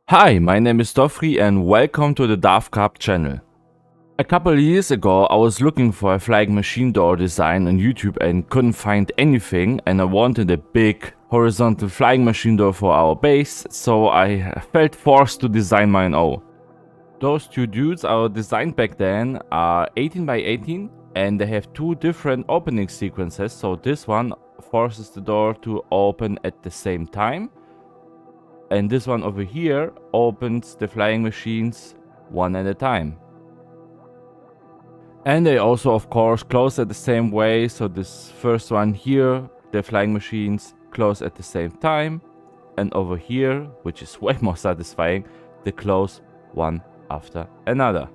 Hi, my name is Dofri and welcome to the Dofri channel. A couple of years ago I was looking for a flying machine door design on YouTube and couldn't find anything, and I wanted a big horizontal flying machine door for our base, so I felt forced to design my own. Those two dudes I designed back then are 18 by 18 and they have two different opening sequences, so this one forces the door to open at the same time. And this one over here opens the flying machines one at a time. And they also, of course, close at the same way. So this first one here, the flying machines close at the same time. And over here, which is way more satisfying, they close one after another.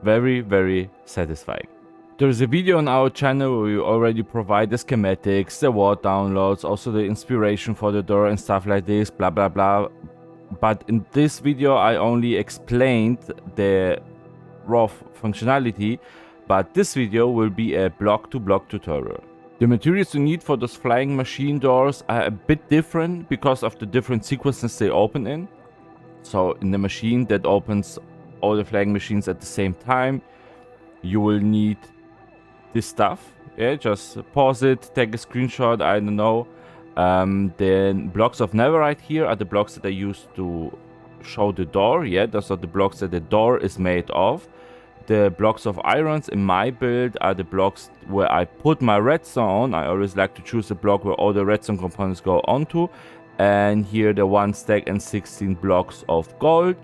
Very, very satisfying. There's a video on our channel where we already provide the schematics, the word downloads, also the inspiration for the door and stuff like this, blah blah blah. But in this video I only explained the raw functionality, but this video will be a block-to-block tutorial. The materials you need for those flying machine doors are a bit different because of the different sequences they open in. So in the machine that opens all the flying machines at the same time, you will need this stuff. Yeah, just pause it, take a screenshot, I don't know. The blocks of netherite here are the blocks that I used to show the door. Yeah, those are the blocks that the door is made of. The blocks of irons in my build are the blocks where I put my redstone. I always like to choose a block where all the redstone components go onto. And here the 1 stack and 16 blocks of gold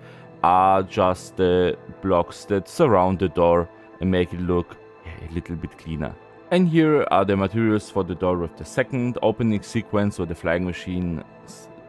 are just the blocks that surround the door and make it look a little bit cleaner. And here are the materials for the door with the second opening sequence, where the flying machines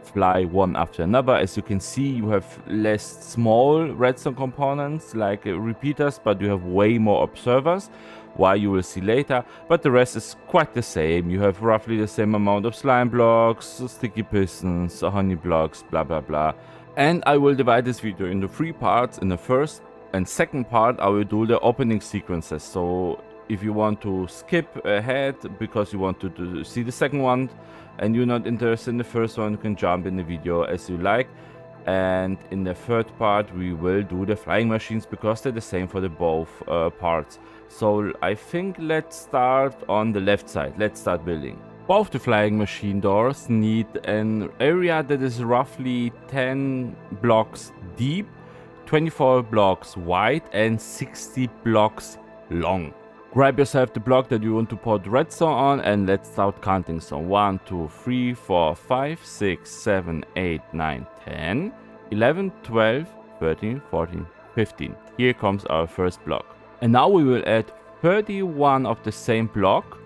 fly one after another. As you can see, you have less small redstone components like repeaters, but you have way more observers, why you will see later. But the rest is quite the same. You have roughly the same amount of slime blocks, sticky pistons, honey blocks, blah blah blah. And I will divide this video into 3 parts. In the first and second part I will do the opening sequences, so if you want to skip ahead because you want to see the second one and you're not interested in the first one, you can jump in the video as you like. And in the third part we will do the flying machines because they're the same for the both parts. So I think let's start on the left side. Let's start building. Both the flying machine doors need an area that is roughly 10 blocks deep, 24 blocks wide and 60 blocks long. Grab yourself the block that you want to put redstone on and let's start counting. So 1, 2, 3, 4, 5, 6, 7, 8, 9, 10, 11, 12, 13, 14, 15. Here comes our first block. And now we will add 31 of the same block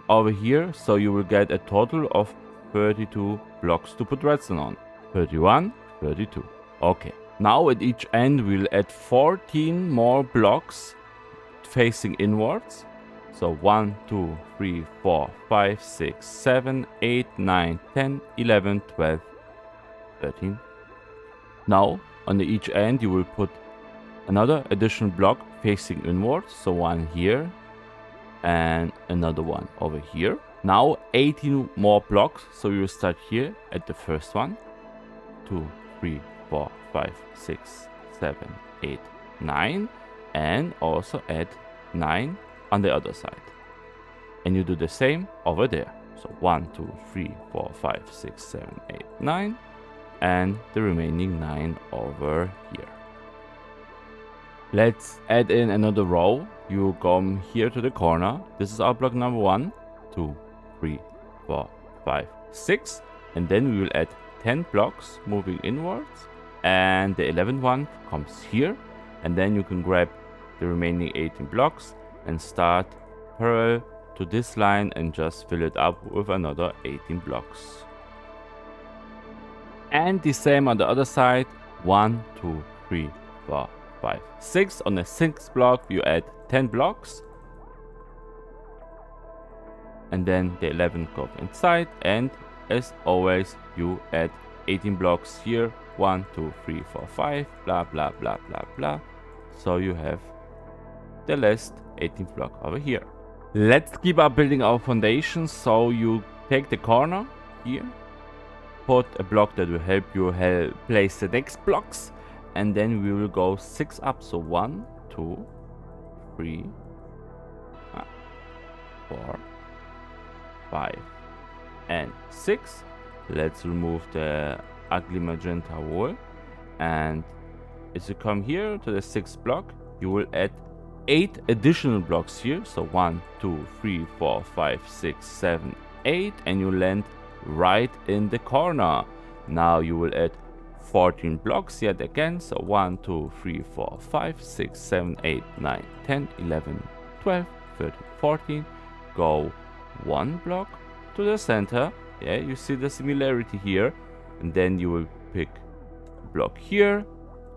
over here. So you will get a total of 32 blocks to put redstone on. 31, 32. Okay. Now at each end we'll add 14 more blocks facing inwards. So 1, 2, 3, 4, 5, 6, 7, 8, 9, 10, 11, 12, 13. Now on the each end you will put another additional block facing inwards. So one here and another one over here. Now 18 more blocks. So you will start here at the first one. 2, 3, 4, 5, 6, 7, 8, 9, and also add 9 on the other side. And you do the same over there. So 1, 2, 3, 4, 5, 6, 7, 8, 9, and the remaining 9 over here. Let's add in another row. You come here to the corner. This is our block number 1, 2, 3, 4, 5, 6, and then we will add 10 blocks moving inwards. And the 11th one comes here, and then you can grab the remaining 18 blocks and start parallel to this line and just fill it up with another 18 blocks. And the same on the other side. 1, 2, 3, 4, 5, 6. On the 6th block you add 10 blocks, and then the 11th goes inside, and as always you add 18 blocks here. 1, 2, 3, 4, 5, blah blah blah blah blah. So you have the last 18th block over here. Let's keep up building our foundations. So you take the corner here. Put a block that will help you place the next blocks. And then we will go 6 up. So 1, 2, 3, 4, 5, and 6. Let's remove the ugly magenta wall. And as you come here to the 6th block, you will add 8 additional blocks here. So 1, 2, 3, 4, 5, 6, 7, 8. And you land right in the corner. Now you will add 14 blocks yet again. So 1, 2, 3, 4, 5, 6, 7, 8, 9, 10, 11, 12, 13, 14. Go 1 block to the center. Yeah, you see the similarity here. And then you will pick a block here.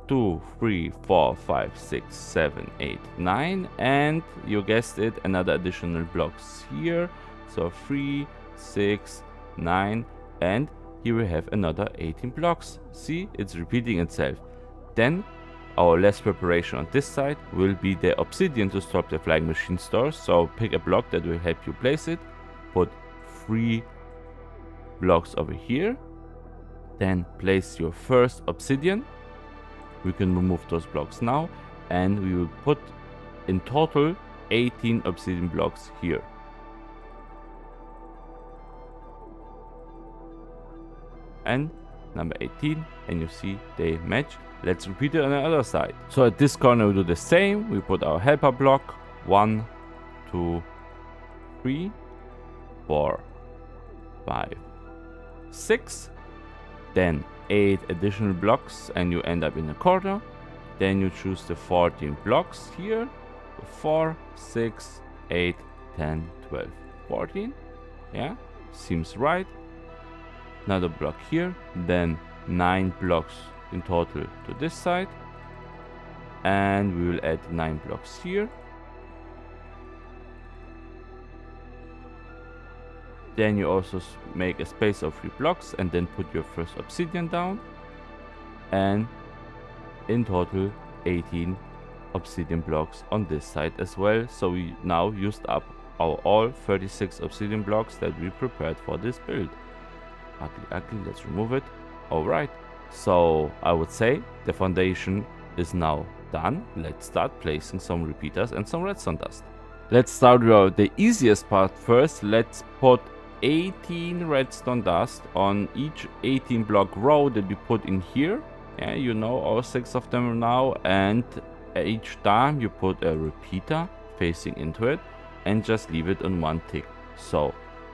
2, 3, 4, 5, 6, 7, 8, 9. And you guessed it, another additional blocks here. So 3, 6, 9. And here we have another 18 blocks. See, it's repeating itself. Then our last preparation on this side will be the obsidian to stop the flying machine stores. So pick a block that will help you place it. Put 3 blocks over here. Then place your first obsidian. We can remove those blocks now. And we will put in total 18 obsidian blocks here. And number 18, and you see they match. Let's repeat it on the other side. So at this corner we do the same. We put our helper block. 1, 2, 3, 4, 5, 6. Then 8 additional blocks and you end up in the corner. Then you choose the 14 blocks here. 4, 6, 8, 10, 12, 14. Yeah, seems right. Another block here, then 9 blocks in total to this side, and we will add 9 blocks here. Then you also make a space of 3 blocks and then put your first obsidian down, and in total 18 obsidian blocks on this side as well. So we now used up our all 36 obsidian blocks that we prepared for this build. Ugly, let's remove it. Alright, so I would say the foundation is now done. Let's start placing some repeaters and some redstone dust. Let's start with the easiest part first. Let's put 18 redstone dust on each 18 block row that we put in here. Yeah, you know, all 6 of them now, and each time you put a repeater facing into it and just leave it on 1 tick. So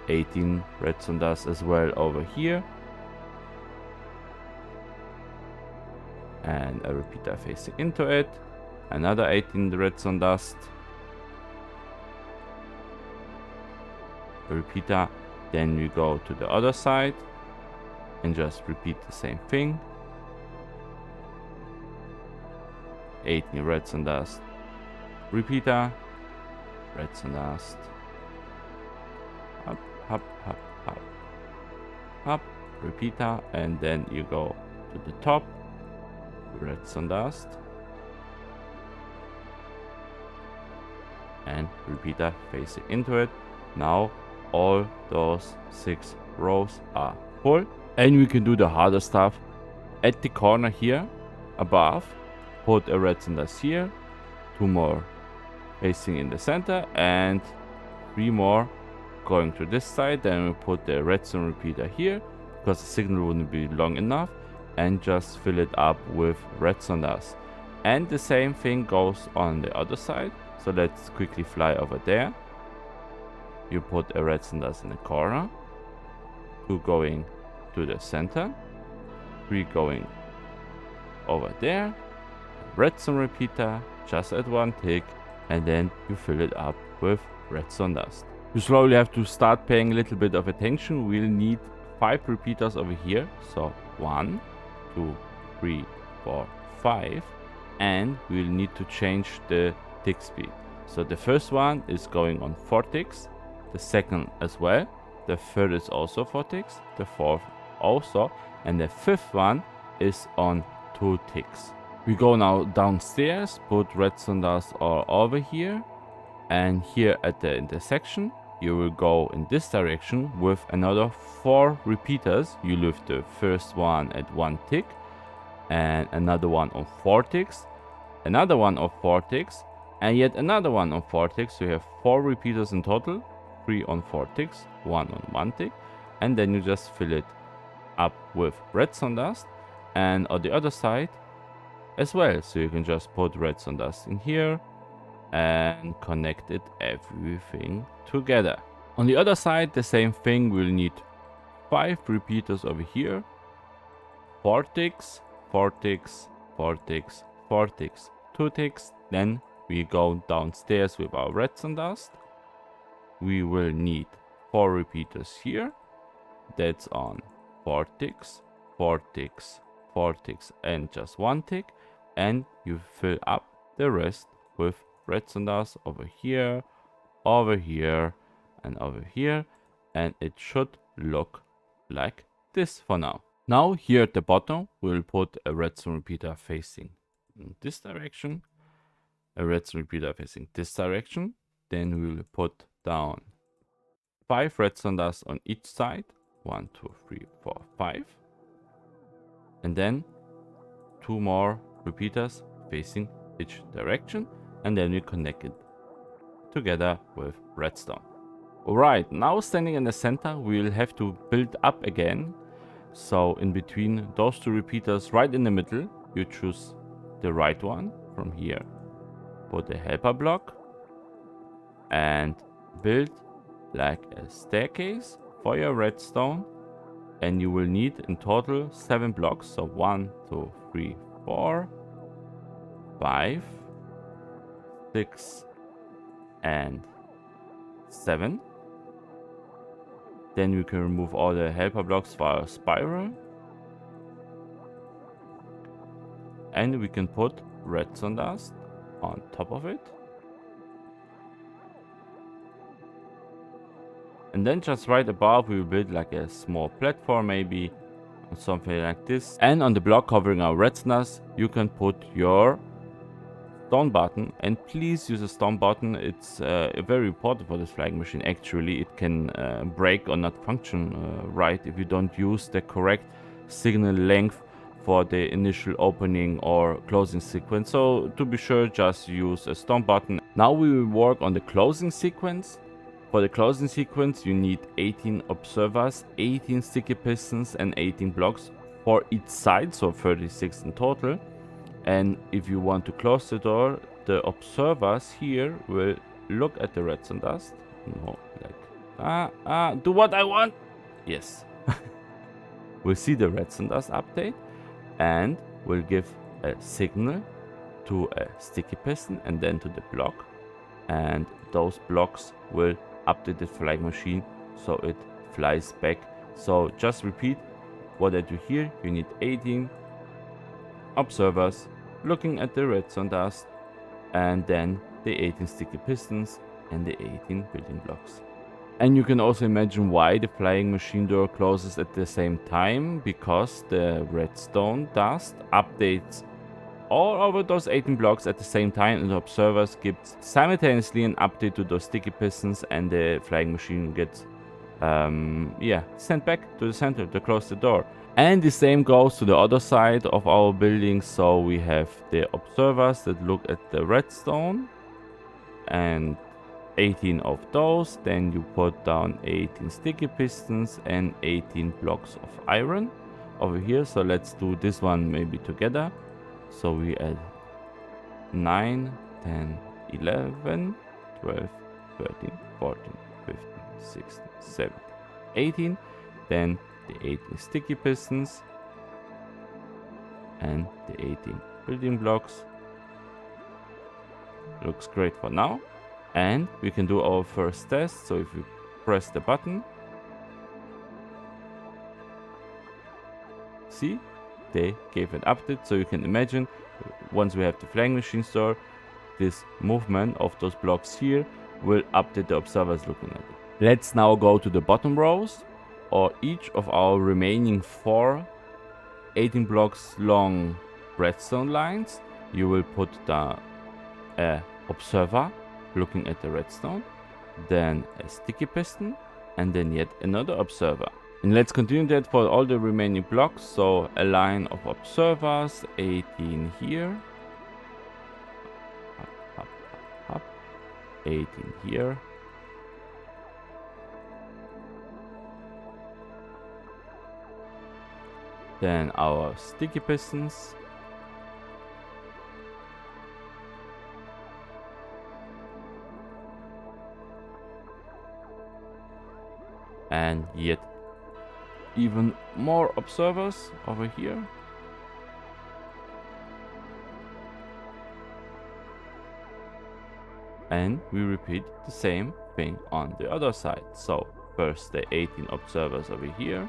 18 redstone dust as well over here, and a repeater facing into it, another 18 redstone dust, a repeater. Then we go to the other side and just repeat the same thing. 18 redstone dust, repeater, redstone dust, up, up, up, up, up, repeater, and then you go to the top, redstone dust, and repeater facing into it. Now all those 6 rows are full, and we can do the harder stuff. At the corner here above, put a redstone dust here, 2 more facing in the center, and 3 more going to this side. Then we put the redstone repeater here because the signal wouldn't be long enough, and just fill it up with redstone dust. And the same thing goes on the other side. So let's quickly fly over there. You put a redstone dust in the corner, 2 going to the center, 3 going over there, redstone repeater just at 1 tick, and then you fill it up with redstone dust. You slowly have to start paying a little bit of attention. We'll need 5 repeaters over here. So 1, 2, 3, 4, 5, and we'll need to change the tick speed. So the first one is going on 4 ticks, the second as well, the third is also 4 ticks, the fourth also, and the fifth one is on 2 ticks. We go now downstairs, put redstone dust all over here, and here at the intersection you will go in this direction with another 4 repeaters. You leave the first one at 1 tick, and another one on 4 ticks, another one of 4 ticks, and yet another one on 4 ticks. So you have 4 repeaters in total, 3 on 4 ticks, 1 on 1 tick, and then you just fill it up with redstone dust, and on the other side as well. So you can just put redstone dust in here and connect it everything together. On the other side, the same thing. We'll need 5 repeaters over here, 4 ticks, 4 ticks, 4 ticks, 4 ticks, 2 ticks. Then we go downstairs with our redstone dust. We will need 4 repeaters here. That's on 4 ticks, 4 ticks, 4 ticks, and just 1 tick. And you fill up the rest with redstone dust over here, and over here. And it should look like this for now. Now here at the bottom, we'll put a redstone repeater facing in this direction, a redstone repeater facing this direction. Then we will put down 5 redstone dust on each side. 1, 2, 3, 4, 5. And then 2 more repeaters facing each direction. And then we connect it together with redstone. Alright, now standing in the center, we'll have to build up again. So in between those 2 repeaters, right in the middle, you choose the right one from here. Put a helper block and build like a staircase for your redstone. And you will need in total 7 blocks. So 1, 2, 3, 4, 5, 6, and 7. Then we can remove all the helper blocks for our spiral. And we can put redstone dust on top of it. And then just right above, we will build like a small platform maybe, or something like this. And on the block covering our redstone dust, you can put your stone button. And please use a stone button. It's very important for this flying machine. Actually, it can break or not function right if you don't use the correct signal length for the initial opening or closing sequence. So to be sure, just use a stone button. Now we will work on the closing sequence. For the closing sequence, you need 18 observers, 18 sticky pistons, and 18 blocks for each side, so 36 in total. And if you want to close the door, the observers here will look at the redstone dust. No, like, do what I want. Yes. We'll see the redstone dust update, and we'll give a signal to a sticky piston and then to the block. And those blocks will update the flying machine so it flies back. So just repeat what I do here. You need 18 observers looking at the redstone dust, and then the 18 sticky pistons and the 18 building blocks. And you can also imagine why the flying machine door closes at the same time, because the redstone dust updates all over those 18 blocks at the same time, and the observers give simultaneously an update to those sticky pistons, and the flying machine gets sent back to the center to close the door. And the same goes to the other side of our building. So we have the observers that look at the redstone, and 18 of those. Then you put down 18 sticky pistons and 18 blocks of iron over here. So let's do this one maybe together. So we add 9, 10, 11, 12, 13, 14, 15, 16, 17, 18. Then the 18 sticky pistons and the 18 building blocks. Looks great for now. And we can do our first test. So if we press the button, see, they gave an update. So you can imagine, once we have the flying machine store, this movement of those blocks here will update the observers looking at it. Let's now go to the bottom rows, or each of our remaining 4 18 blocks long redstone lines. You will put the observer looking at the redstone, then a sticky piston, and then yet another observer. And let's continue that for all the remaining blocks. So a line of observers, 18 here, up, up, 18 here, then our sticky pistons, and yet even more observers over here. And we repeat the same thing on the other side. So first the 18 observers over here,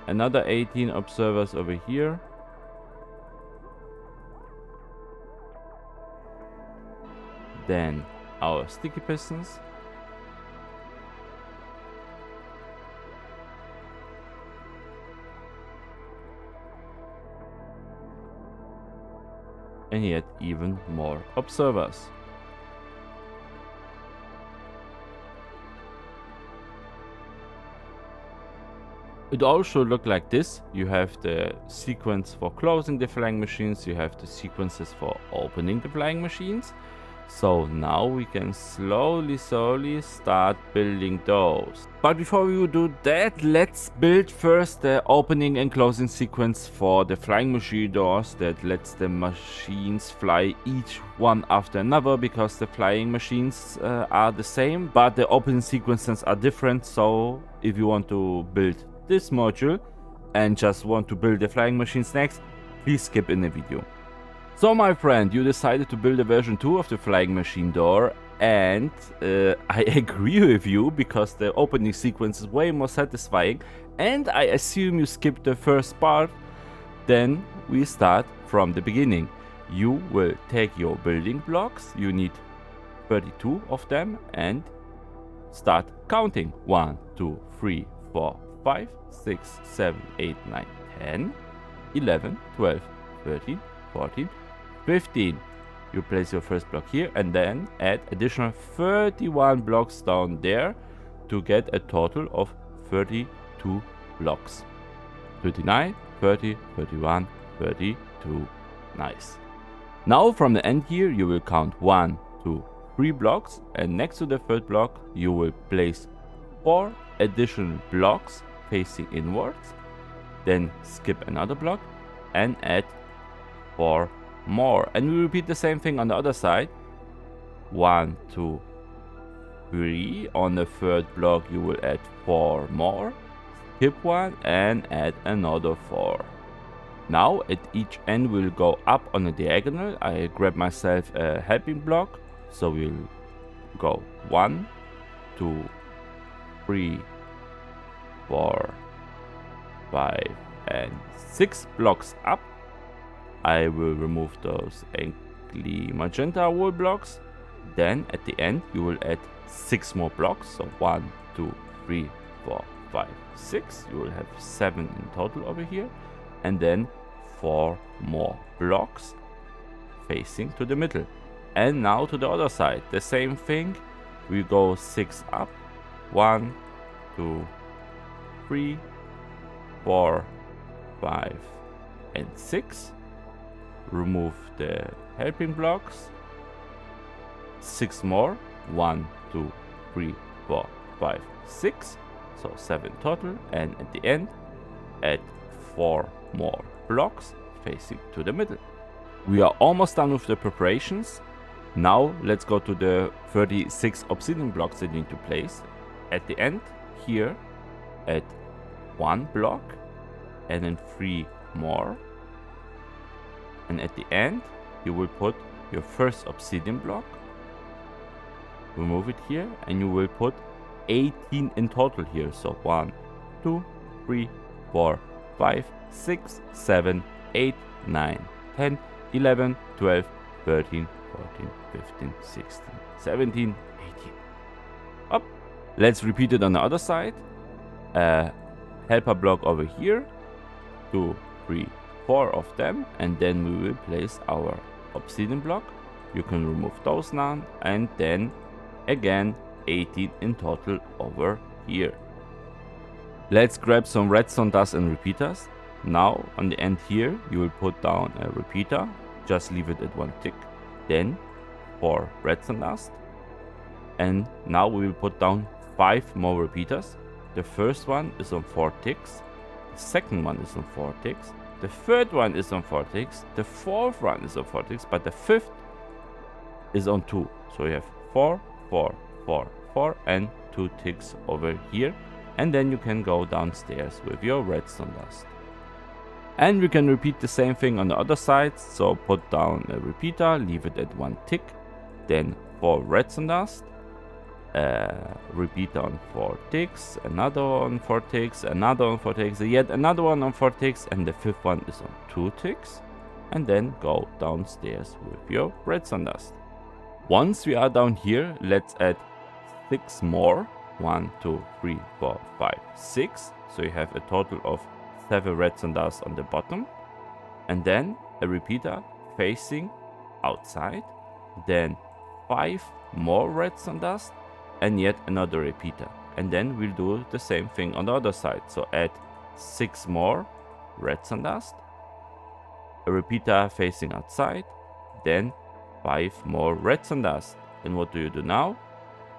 another 18 observers over here, then our sticky pistons, and yet even more observers. It all should look like this. You have the sequence for closing the flying machines, you have the sequences for opening the flying machines. So now we can slowly start building those. But before we do that, let's build first the opening and closing sequence for the flying machine doors that lets the machines fly each one after another, because the flying machines are the same, but the opening sequences are different. So if you want to build this module and just want to build the flying machines next, please skip in the video. So my friend, you decided to build a version 2 of the flying machine door, and I agree with you, because the opening sequence is way more satisfying, and I assume you skipped the first part. Then we start from the beginning. You will take your building blocks, you need 32 of them, and start counting. 1, 2, 3, 4, 5, 6, 7, 8, 9, 10, 11, 12, 13, 14, 15. You place your first block here and then add additional 31 blocks down there to get a total of 32 blocks. 39, 30, 31, 32. Nice. Now from the end here you will count 1, 2, 3 blocks, and next to the third block you will place 4 additional blocks facing inwards, then skip another block and add 4 more, and we repeat the same thing on the other side. 1, 2, 3. On the third block you will add 4 more, skip one and add another 4. Now at each end we'll go up on a diagonal. I grab myself a helping block, so we'll go 1, 2, 3, 4, 5 and 6 blocks up. I will remove those ugly magenta wool blocks. Then at the end you will add 6 more blocks. So 1, 2, 3, 4, 5, 6. You will have 7 in total over here. And then 4 more blocks facing to the middle. And now to the other side, the same thing. We go 6 up. 1, 2, 3, 4, 5 and 6. Remove the helping blocks. 6 more. 1, 2, 3, 4, 5, 6. So 7 total. And at the end, add 4 more blocks facing to the middle. We are almost done with the preparations. Now let's go to the 36 obsidian blocks that you need to place. At the end here, add 1 block and then 3 more. And at the end you will put your first obsidian block, remove it here, and you will put 18 in total here. So 1, 2, 3, 4, 5, 6, 7, 8, 9, 10, 11, 12, 13, 14, 15, 16, 17, 18. Up. Let's repeat it on the other side. Helper block over here, 2, 3, 4 of them, and then we will place our obsidian block You can remove those now, and then again 18 in total over here. Let's grab some redstone dust and repeaters. Now on the end here you will put down a repeater, just leave it at 1 tick, then 4 redstone dust, and now we will put down 5 more repeaters. The first one is on 4 ticks, the second one is on 4 ticks, the third one is on 4 ticks, the fourth one is on 4 ticks, but the fifth is on 2. So you have 4, 4, 4, 4 and 2 ticks over here. And then you can go downstairs with your redstone dust. And we can repeat the same thing on the other side. So put down a repeater, leave it at 1 tick, then 4 redstone dust, repeater on 4 ticks, another on 4 ticks, another on 4 ticks, yet another one on 4 ticks, and the fifth one is on 2 ticks. And then go downstairs with your redstone dust. Once we are down here, let's add 6 more. 1, 2, 3, 4, 5, 6. So you have a total of 7 redstone dust on the bottom. And then a repeater facing outside. Then 5 more redstone dust and yet another repeater. And then we'll do the same thing on the other side. So add 6 more redstone dust. A repeater facing outside. Then 5 more redstone dust. And what do you do now?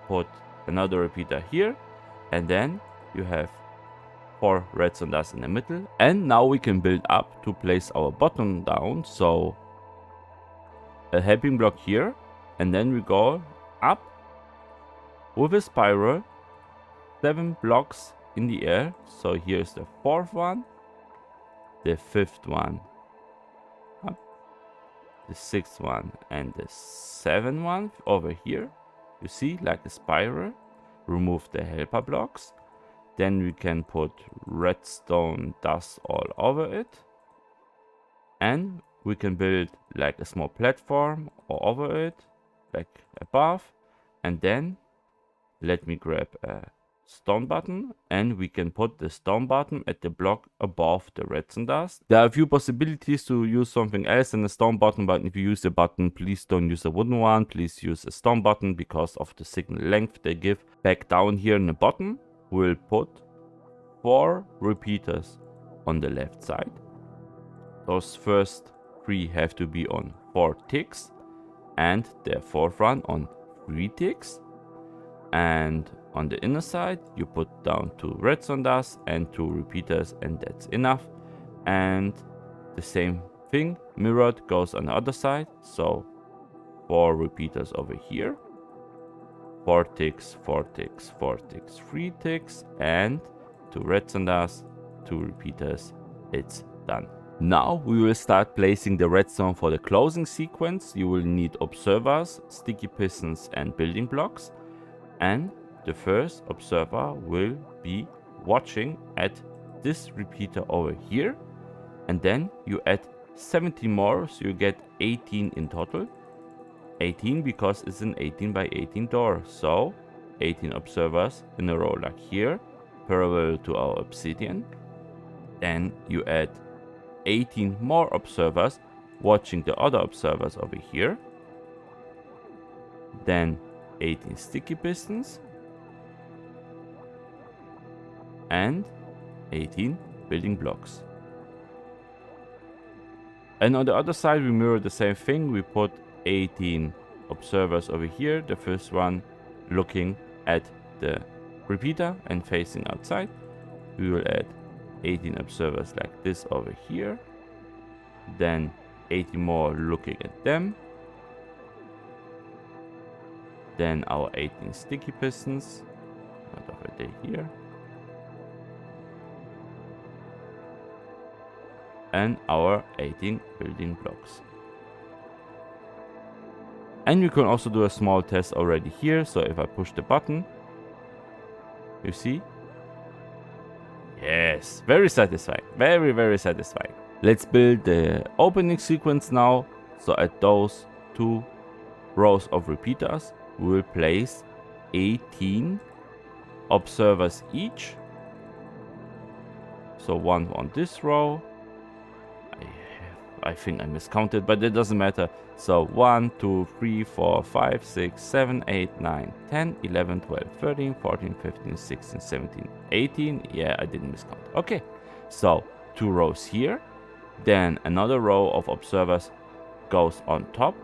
Put another repeater here, and then you have 4 redstone dust in the middle. And now we can build up to place our bottom down. So a helping block here, and then we go up with a spiral 7 blocks in the air. So here's the 4th one, the 5th one, up, the 6th one, and the 7th one over here. You see, like a spiral. Remove the helper blocks. Then we can put redstone dust all over it. And we can build like a small platform or over it, like above. And then let me grab a stone button, and we can put the stone button at the block above the redstone dust. There are a few possibilities to use something else than a stone button, but if you use a button, please don't use a wooden one. Please use a stone button because of the signal length they give. Back down here in the bottom, we'll put 4 repeaters on the left side. Those first 3 have to be on 4 ticks, and the 4th one on 3 ticks. And on the inner side, you put down 2 redstone dust and 2 repeaters, and that's enough. And the same thing mirrored goes on the other side. So 4 repeaters over here, 4 ticks, 4 ticks, 4 ticks, 3 ticks, and 2 redstone dust, 2 repeaters. It's done. Now we will start placing the redstone for the closing sequence. You will need observers, sticky pistons, and building blocks. And the first observer will be watching at this repeater over here. And then you add 70 more, so you get 18 in total. 18 because it's an 18 by 18 door. So 18 observers in a row like here, parallel to our obsidian. Then you add 18 more observers watching the other observers over here. Then 18 sticky pistons and 18 building blocks. And on the other side we mirror the same thing. We put 18 observers over here, the first one looking at the repeater and facing outside. We will add 18 observers like this over here, then 18 more looking at them, then our 18 sticky pistons, not over there here, and our 18 building blocks. And you can also do a small test already here. So if I push the button, you see? Yes, very satisfying. Very, very satisfying. Let's build the opening sequence now. So at those 2 rows of repeaters, we will place 18 observers each. So 1 on this row. I have I think I miscounted, but it doesn't matter. So 1, 2, 3, 4, 5, 6, 7, 8, 9, 10, 11, 12, 13, 14, 15, 16, 17, 18. Yeah, I didn't miscount. Okay, so 2 rows here. Then another row of observers goes on top.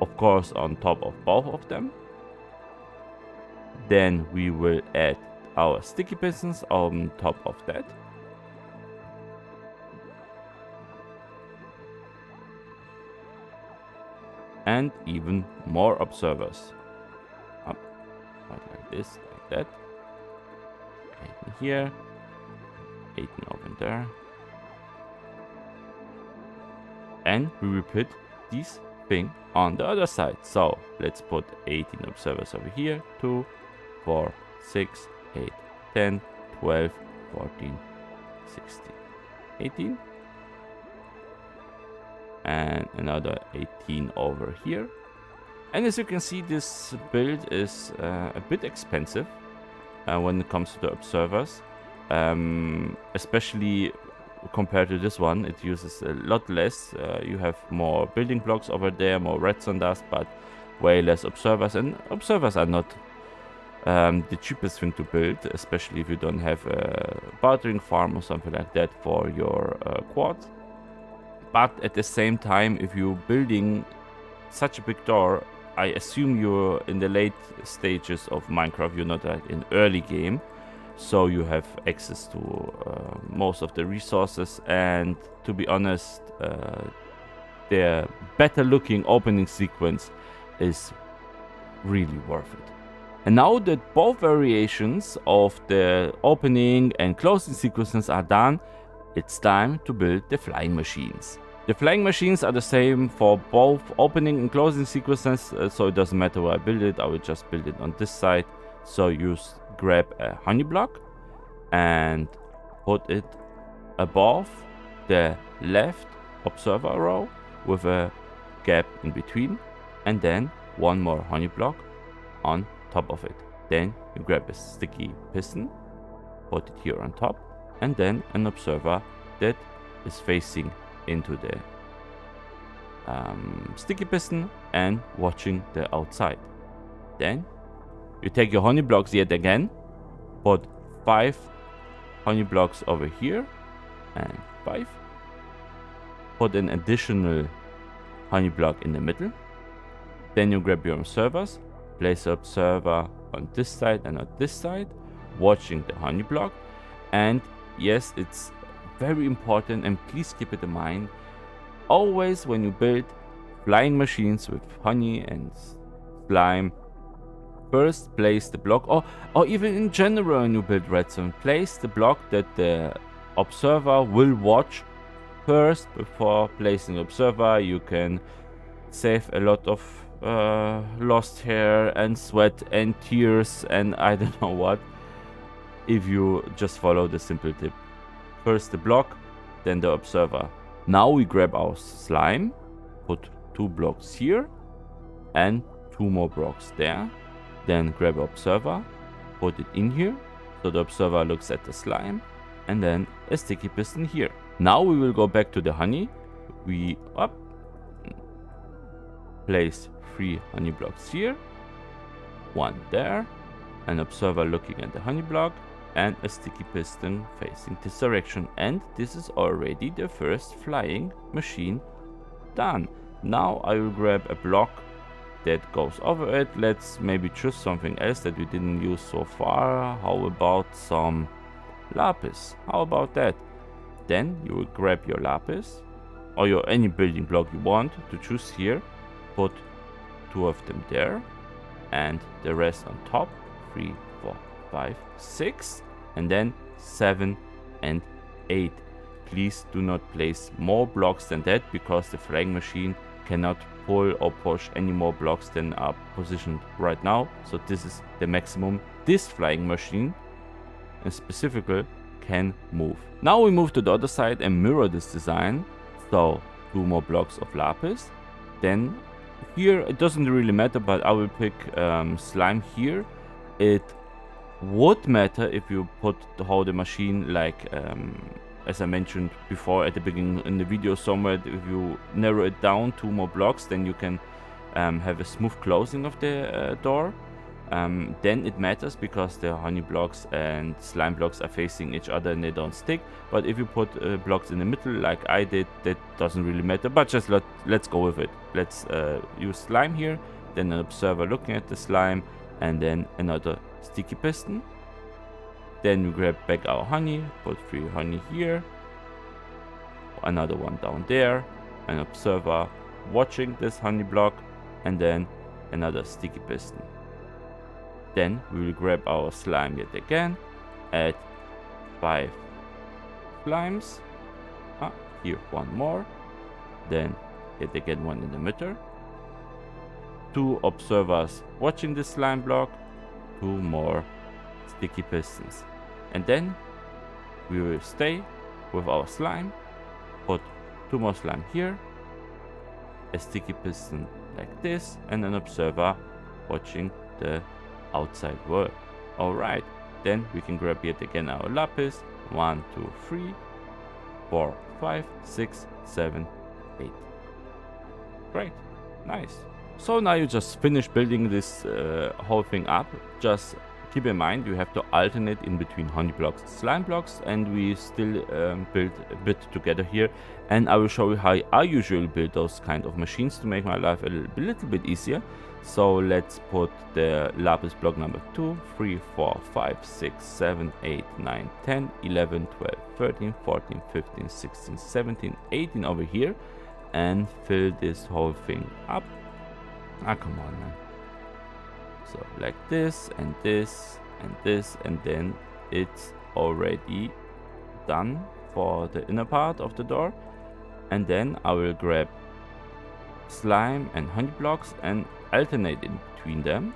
Of course, on top of both of them. Then we will add our sticky pistons on top of that. And even more observers. Up, right like this, like that. 18 here, 18 over there. And we repeat this thing on the other side. So let's put 18 observers over here. 2, 4, 6, 8, 10, 12, 14, 16, 18. And another 18 over here. And as you can see, this build is a bit expensive when it comes to the observers. Especially compared to this one, it uses a lot less. You have more building blocks over there, more redstone dust, but way less observers. And observers are not the cheapest thing to build, especially if you don't have a bartering farm or something like that for your quartz. But at the same time, if you're building such a big door, I assume you're in the late stages of Minecraft, you're not in early game, so you have access to most of the resources. And to be honest, the better looking opening sequence is really worth it. And now that both variations of the opening and closing sequences are done, it's time to build the flying machines. The flying machines are the same for both opening and closing sequences, so it doesn't matter where I build it, I will just build it on this side. So you grab a honey block and put it above the left observer row with a gap in between, and then one more honey block on top of it. Then you grab a sticky piston, put it here on top, and then an observer that is facing into the sticky piston and watching the outside. Then you take your honey blocks yet again, put 5 honey blocks over here and 5, put an additional honey block in the middle. Then you grab your observers, place the observer on this side and on this side, watching the honey block. And yes, it's very important, and please keep it in mind, always when you build flying machines with honey and slime, first place the block, or even in general when you build redstone, place the block that the observer will watch first before placing the observer. You can save a lot of lost hair and sweat and tears and I don't know what if you just follow the simple tip. First the block, then the observer. Now we grab our slime, put 2 blocks here and 2 more blocks there. Then grab observer, put it in here, so the observer looks at the slime, and then a sticky piston here. Now we will go back to the honey. We place 3 honey blocks here, 1 there, an observer looking at the honey block, and a sticky piston facing this direction. And this is already the first flying machine done. Now I will grab a block that goes over it. Let's maybe choose something else that we didn't use so far. How about some lapis? How about that? Then you will grab your lapis or your any building block you want to choose here. Put 2 of them there and the rest on top. 3, 4, 5, 6, and then 7 and 8. Please do not place more blocks than that, because the flying machine cannot pull or push any more blocks than are positioned right now. So this is the maximum this flying machine specifically can move. Now we move to the other side and mirror this design. So 2 more blocks of lapis. Then here it doesn't really matter, but I will pick slime here. It would matter if you put the whole the machine like as I mentioned before at the beginning in the video somewhere. If you narrow it down 2 more blocks, then you can have a smooth closing of the door. Then it matters because the honey blocks and slime blocks are facing each other and they don't stick. But if you put blocks in the middle like I did, that doesn't really matter. But just let's go with it. Let's use slime here, then an observer looking at the slime, and then another sticky piston. Then we grab back our honey, put 3 honey here, another one down there, an observer watching this honey block, and then another sticky piston. Then we will grab our slime yet again, add 5 slimes, here 1 more, then yet again 1 in the middle, 2 observers watching the slime block, 2 more sticky pistons. And then we will stay with our slime, put 2 more slime here, a sticky piston like this, and an observer watching the outside world. Alright, then we can grab yet again our lapis. 1, 2, 3, 4, 5, 6, 7, 8. Great, nice. So now you just finish building this whole thing up. Just keep in mind you have to alternate in between honey blocks and slime blocks, and we still build a bit together here, and I will show you how I usually build those kind of machines to make my life a little bit easier. So let's put the lapis block number 2, 3, 4, 5, 6, 7, 8, 9, 10, 11, 12, 13, 14, 15, 16, 17, 18 over here, and fill this whole thing up. Come on, man. So like this and this and this, and then it's already done for the inner part of the door. And then I will grab slime and honey blocks and alternate in between them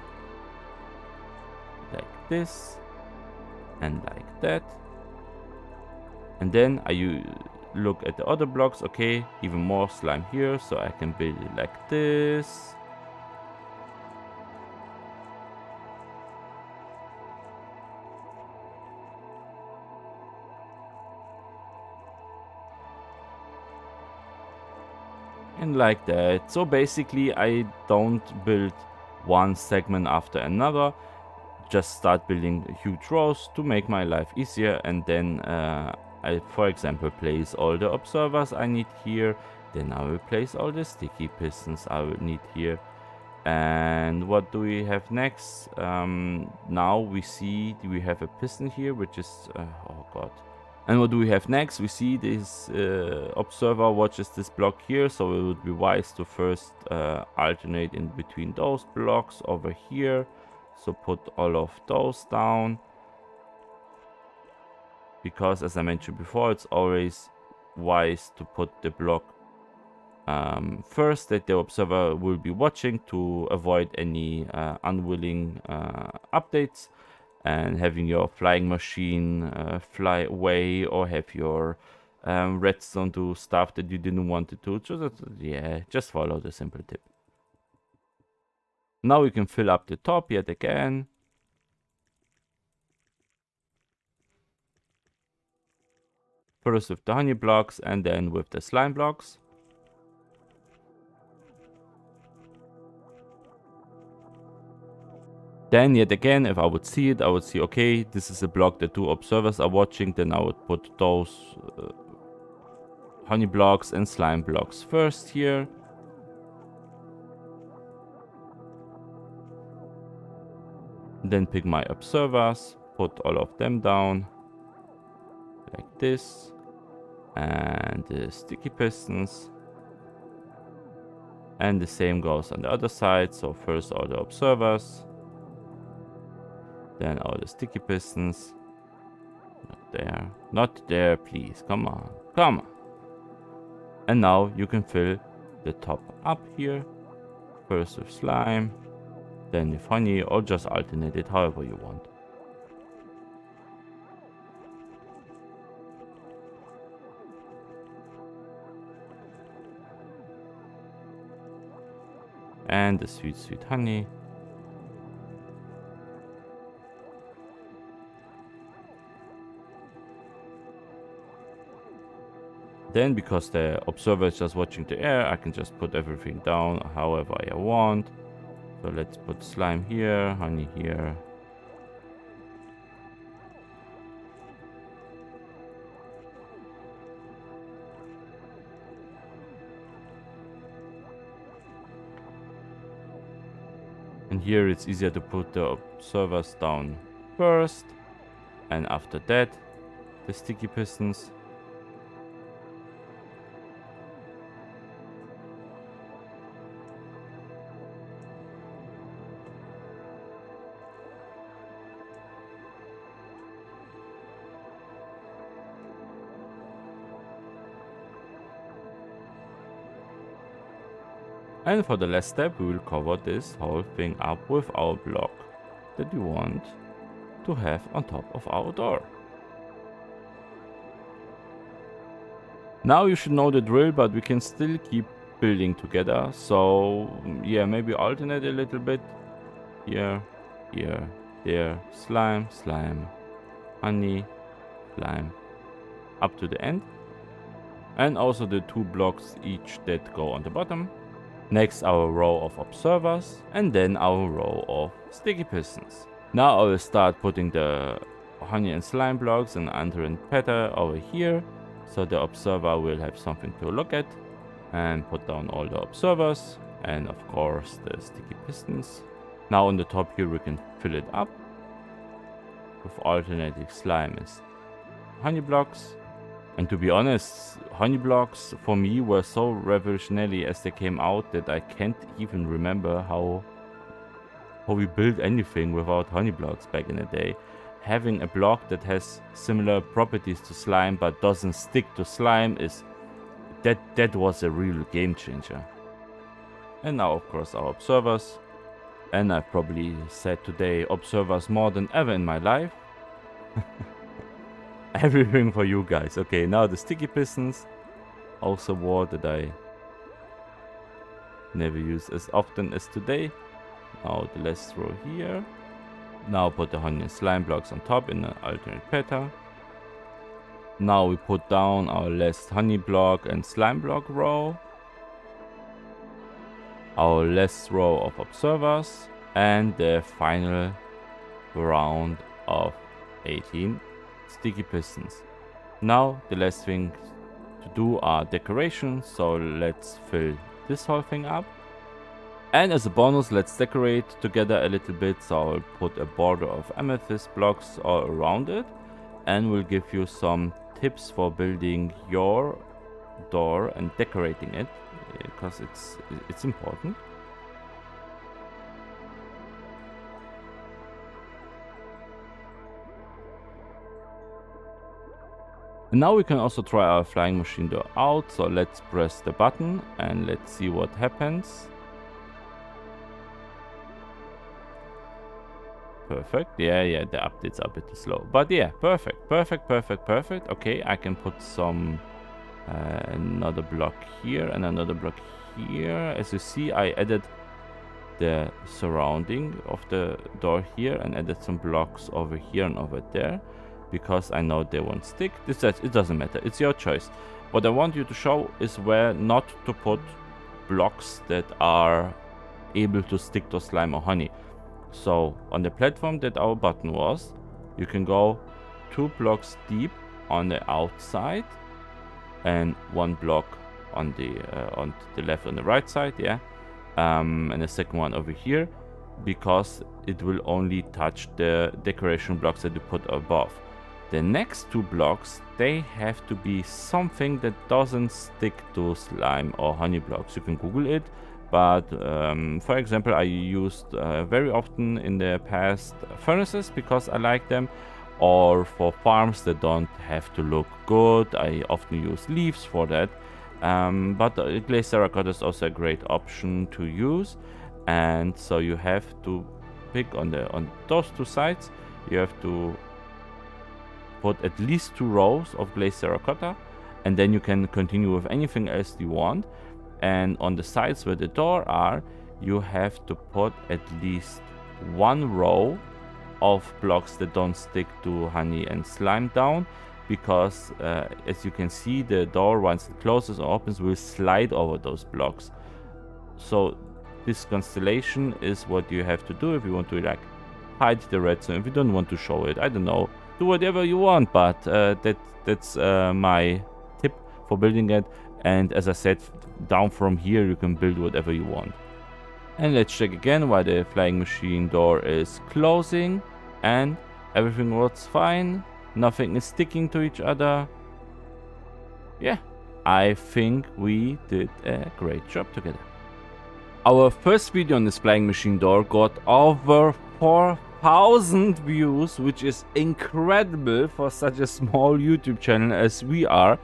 like this and like that. And then I look at the other blocks. Okay, even more slime here, so I can build it like this. And like that. So basically I don't build one segment after another, just start building huge rows to make my life easier, and then I, for example, place all the observers I need here, then I will place all the sticky pistons I will need here. And what do we have next? Now we see we have a piston here, which is oh god. And what do we have next? We see this observer watches this block here, so it would be wise to first alternate in between those blocks over here. So put all of those down, because as I mentioned before, it's always wise to put the block first that the observer will be watching to avoid any unwilling updates. And having your flying machine fly away, or have your redstone do stuff that you didn't want it to. Just follow the simple tip. Now we can fill up the top yet again. First with the honey blocks and then with the slime blocks. Then yet again, if I would see it, I would see, okay, this is a block that 2 observers are watching. Then I would put those honey blocks and slime blocks first here. Then pick my observers, put all of them down like this. And the sticky pistons. And the same goes on the other side. So first all the observers. Then all the sticky pistons. Not there. Not there, please. Come on. Come on. And now you can fill the top up here. First with slime. Then with honey. Or just alternate it however you want. And the sweet, sweet honey. Then, because the observer is just watching the air, I can just put everything down however I want. So let's put slime here, honey here. And here it's easier to put the observers down first, and after that the sticky pistons. And for the last step, we will cover this whole thing up with our block that we want to have on top of our door. Now you should know the drill, but we can still keep building together. So yeah, maybe alternate a little bit. Here, here, there, slime, slime, honey, slime, up to the end. And also the 2 blocks each that go on the bottom. Next, our row of observers, and then our row of sticky pistons. Now I will start putting the honey and slime blocks and enter and petter over here, so the observer will have something to look at, and put down all the observers, and of course the sticky pistons. Now on the top here we can fill it up with alternating slime and honey blocks. And to be honest, honey blocks for me were so revolutionary as they came out that I can't even remember how we built anything without honey blocks back in the day. Having a block that has similar properties to slime but doesn't stick to slime is that was a real game changer. And now of course our observers. And I've probably said today observers more than ever in my life. Everything for you guys. Okay, now the sticky pistons. Also word that I never use as often as today. Now the last row here. Now put the honey and slime blocks on top in an alternate pattern. Now we put down our last honey block and slime block row. Our last row of observers. And the final round of 18 sticky pistons. Now the last thing to do are decorations, so let's fill this whole thing up. And as a bonus, let's decorate together a little bit, so I'll put a border of amethyst blocks all around it, and we'll give you some tips for building your door and decorating it, because it's important. And now we can also try our flying machine door out, so let's press the button and let's see what happens. Perfect. Yeah, the updates are a bit slow, but yeah, perfect. Okay, I can put some another block here and another block here. As you see, I added the surrounding of the door here and added some blocks over here and over there, because I know they won't stick. It doesn't matter, it's your choice. What I want you to show is where not to put blocks that are able to stick to slime or honey. So on the platform that our button was, you can go 2 blocks deep on the outside and 1 block on the left and the right side, yeah, and the second one over here, because it will only touch the decoration blocks that you put above. The next 2 blocks, they have to be something that doesn't stick to slime or honey blocks. You can Google it, but for example, I used very often in the past furnaces because I like them, or for farms that don't have to look good, I often use leaves for that. But glazed terracotta is also a great option to use, and so you have to pick on those 2 sides. You have to put at least 2 rows of glazed terracotta, and then you can continue with anything else you want. And on the sides where the door are, you have to put at least 1 row of blocks that don't stick to honey and slime down, because as you can see, the door, once it closes or opens, will slide over those blocks. So this constellation is what you have to do if you want to like hide the redstone. If you don't want to show it, I don't know, do whatever you want, but that's my tip for building it. And as I said, down from here you can build whatever you want. And let's check again why the flying machine door is closing, and everything works fine. Nothing is sticking to each other. Yeah, I think we did a great job together. Our first video on this flying machine door got over 4,000 views, which is incredible for such a small YouTube channel as we are.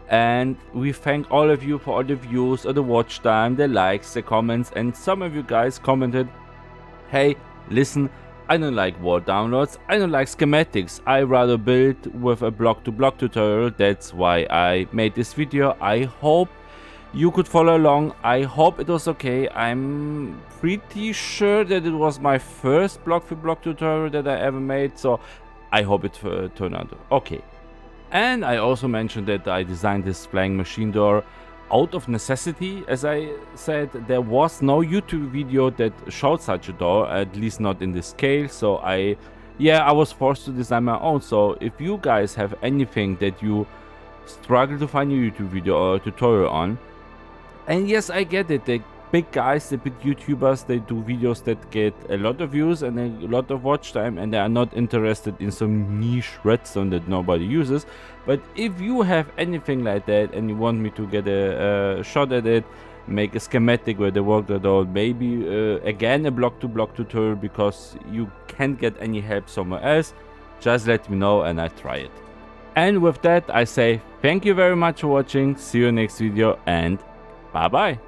And we thank all of you for all the views, or the watch time, the likes, the comments, and some of you guys commented, hey, listen, I don't like wall downloads, I don't like schematics, I rather build with a block-to-block tutorial. That's why I made this video. I hope you could follow along. I hope it was okay. I'm pretty sure that it was my first block-to-block tutorial that I ever made, so I hope it turned out okay. And I also mentioned that I designed this flying machine door out of necessity. As I said, there was no YouTube video that showed such a door, at least not in this scale. So I was forced to design my own. So if you guys have anything that you struggle to find a YouTube video or a tutorial on, and yes, I get it, the big guys, the big YouTubers, they do videos that get a lot of views and a lot of watch time, and they are not interested in some niche redstone that nobody uses. But if you have anything like that and you want me to get a shot at it, make a schematic where they work that out, maybe again a block-to-block tutorial because you can't get any help somewhere else, just let me know and I try it. And with that, I say thank you very much for watching, see you next video, and bye bye.